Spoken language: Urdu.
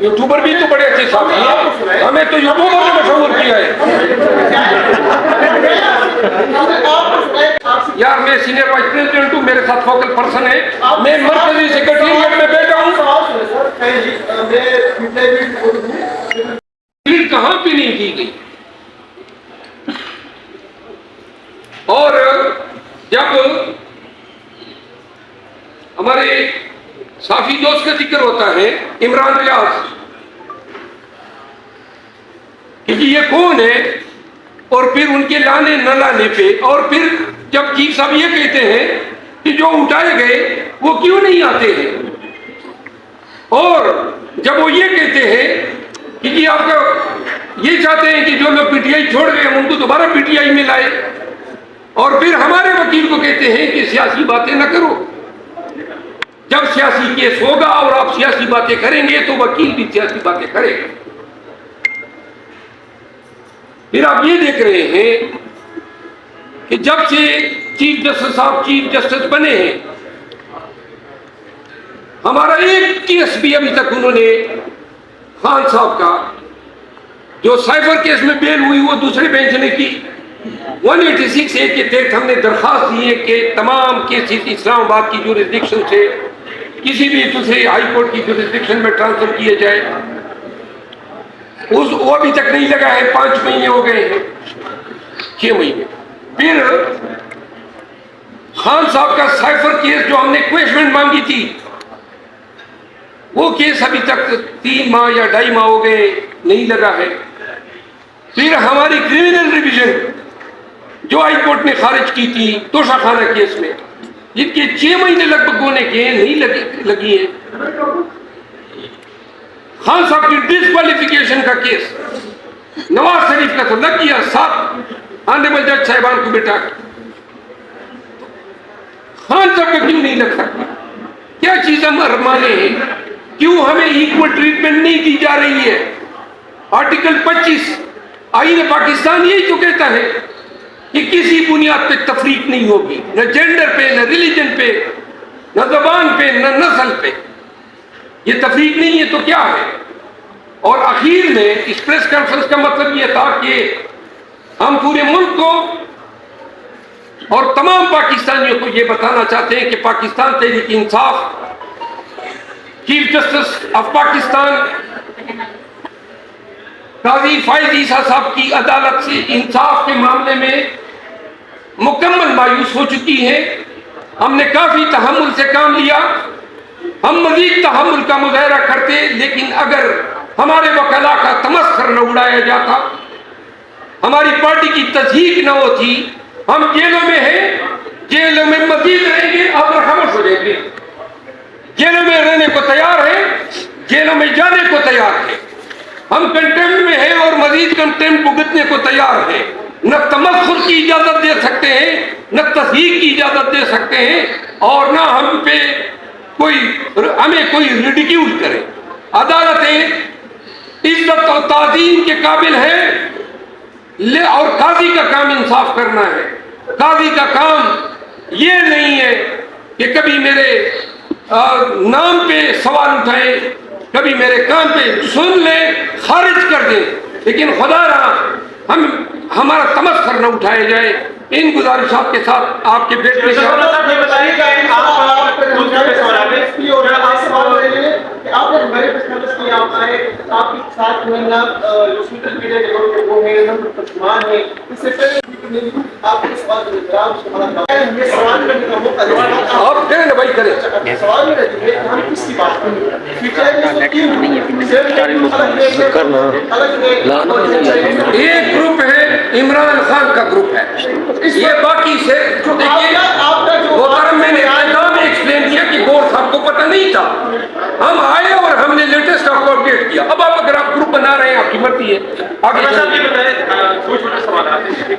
یوٹیوبر بھی تو بڑے اچھے صاحب ہیں، ہمیں تو یوٹیوبر نے مشہور کیا ہے. یار میں سینئر وائس پریزیڈنٹ ہوں، میرے ساتھ فوکل پرسن ہے، میں مرکزی سیکرٹریٹ میں بیٹھا ہوں. کہاں پہ نہیں کی گئی. اور جب ہمارے صافی دوست کا ذکر ہوتا ہے عمران ریاض کہ یہ کون ہے، اور پھر ان کے لانے نہ لانے پہ، اور پھر جب چیف صاحب یہ کہتے ہیں کہ جو اٹھائے گئے وہ کیوں نہیں آتے ہیں، اور جب وہ یہ کہتے ہیں کہ جی آپ کا یہ چاہتے ہیں کہ جو لوگ پی ٹی آئی چھوڑ گئے ہم ان کو دوبارہ پی ٹی آئی میں لائے، اور پھر ہمارے وکیل کو کہتے ہیں کہ سیاسی باتیں نہ کرو. جب سیاسی کیس ہوگا اور آپ سیاسی باتیں کریں گے تو وکیل بھی سیاسی باتیں کرے گا. پھر آپ یہ دیکھ رہے ہیں کہ جب سے چیف جسٹس صاحب چیف جسٹس بنے ہیں، ہمارا ایک کیس بھی ابھی تک انہوں نے خان صاحب کا جو سائبر کیس میں بیل ہوئی وہ دوسرے بینچ نے کی. 186A کے تحت ہم نے درخواست دی ہے کہ تمام کیسز اسلام آباد کی جورسڈکشن سے کسی بھی دوسرے ہائی کورٹ کی جورسڈکشن میں ٹرانسفر کیے جائے. وہ ابھی تک نہیں لگا ہے، 5 مہینے ہو گئے ہیں، 6 مہینے. پھر خان صاحب کا سائفر کیس جو ہم نے کویشمنٹ مانگی تھی وہ کیس ابھی تک 3 ماہ یا 2.5 ماہ ہو گئے نہیں لگا ہے. پھر ہماری کرمنل ریویژن جو ہائی کورٹ نے خارج کی تھی توشہ خانہ کیس میں، جن کے 6 مہینے لگ بھگ ہونے کے نہیں لگی ہیں. خان صاحب کی ڈسکوالیفیکیشن کا کیس نواز شریف کا تو لگ گیا، 7 آنریبل جج صاحبان کو بٹھا کے. خان صاحب کا کیوں نہیں لگ سکتا؟ کیا چیز ہم مانے ہیں؟ کیوں ہمیں ایکول ٹریٹمنٹ نہیں دی جا رہی ہے؟ آرٹیکل 25 آئین پاکستان یہی تو کہتا ہے کہ کسی بنیاد پہ تفریق نہیں ہوگی، نہ جینڈر پہ، نہ ریلیجن پہ، نہ زبان پہ، نہ نسل پہ. یہ تفریق نہیں ہے تو کیا ہے؟ اور اخیر میں اس پریس کانفرنس کا مطلب یہ تھا کہ ہم پورے ملک کو اور تمام پاکستانیوں کو یہ بتانا چاہتے ہیں کہ Pakistan Tehreek Insaf chief justice of Pakistan قاضی فائز عیسیٰ صاحب کی عدالت سے انصاف کے معاملے میں مکمل مایوس ہو چکی ہے. ہم نے کافی تحمل سے کام لیا، ہم مزید تحمل کا مظاہرہ کرتے، لیکن اگر ہمارے وکلاء کا تمسخر نہ اڑایا جاتا، ہماری پارٹی کی تصدیق نہ ہوتی، ہم جیلوں میں ہیں، جیلوں میں مزید رہیں گے، اب خاموش ہو جائیں گے. جیلوں میں رہنے کو تیار ہیں، جیلوں میں جانے کو تیار ہیں. ہم کنٹمپٹ میں ہیں اور مزید کنٹمپٹ بھگتنے کو تیار ہیں. نہ تمسخر کی اجازت دے سکتے ہیں، نہ تصدیق کی اجازت دے سکتے ہیں، اور نہ ہم پہ ہمیں کوئی ریڈیکیول کرے. عدالتیں عزت اور تعظیم کے قابل ہیں، اور قاضی کا کام انصاف کرنا ہے. قاضی کا کام یہ نہیں ہے کہ کبھی میرے نام پہ سوال اٹھائیں، کبھی میرے کام پہ سن لیں، خارج کر دیں، لیکن خدا رہا ہمارا تمسخر نہ اٹھایا جائے. ان گزارشات کے ساتھ آپ کے بیٹے میں آپ کریں نا بھائی کریں. ایک گروپ ہے عمران خان کا گروپ ہے، یہ باقی سے میں نے نام ایکسپلین کیا کہ گور صاحب کو پتہ نہیں تھا. ہم آئے اور ہم نے لیٹسٹ آپ کو اپڈیٹ کیا. اب آپ اگر آپ گروپ بنا رہے ہیں آپ کی مرضی ہے. آگے دو چھوٹے سوالات ہیں.